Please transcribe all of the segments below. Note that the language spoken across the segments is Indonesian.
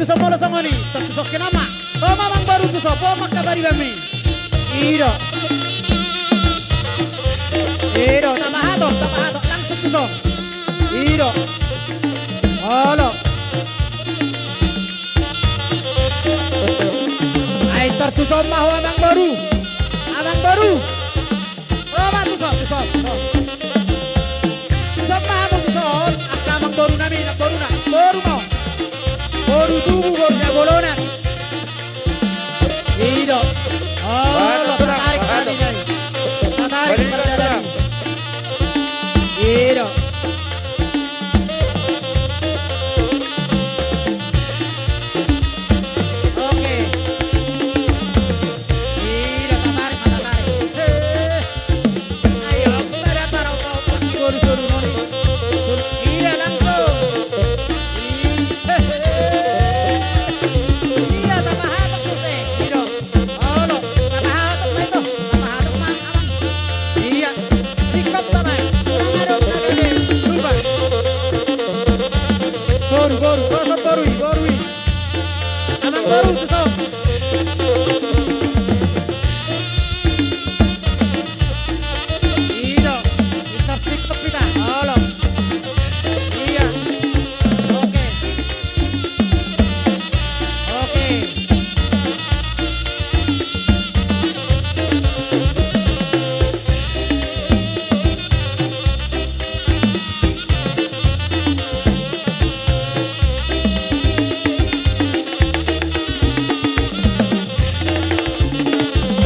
tu so molo songoni, tu so kenama. Oh mamang baru tu so, po makabari bami. Iro. Iro, tamahado, langsung tu so. Iro. Halo. Ay tertuso maho abang baru. Abang baru. Oh ma tu so. Coba abang tu so, abang baru nami, baru mau. Baru tubuh barunya bolona. Iro. Oh, tarik tadi nih. Tarik tadi. Iro. Oke. Iro tarik. Ayo, para suruh nori. Iro langsung. Iya tamahado tu se. Iro. Halo, tamahado na ito. Tamahado man amang. Iya. Sikap tamay. Tamahado na ito. Lupa. Baru. Rasa baru. Amang baru tu so. Iro. Kita sikap kita. Halo. Iya. Oke.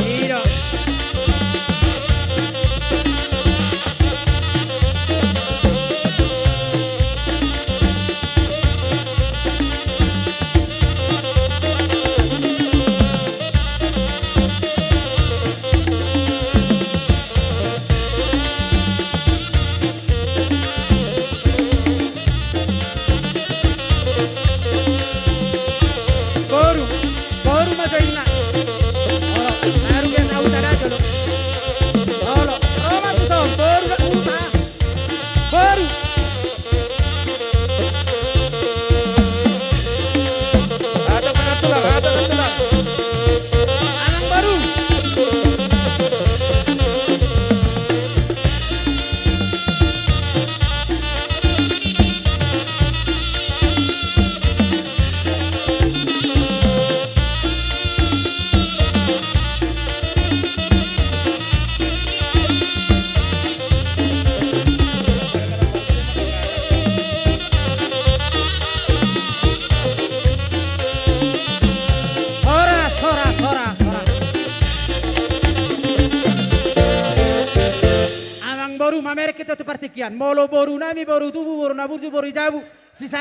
Iro. Baru masa ina. Halo, baru biasa udah aja lo. Halo, Roma tuh so, baru dah udah. Baru. Ada mana tulang? Anak baru. Sora. Amang baru mamer kita tu partikian. Molo baru nami baru tubuh baru nabur baru jabu. Sisa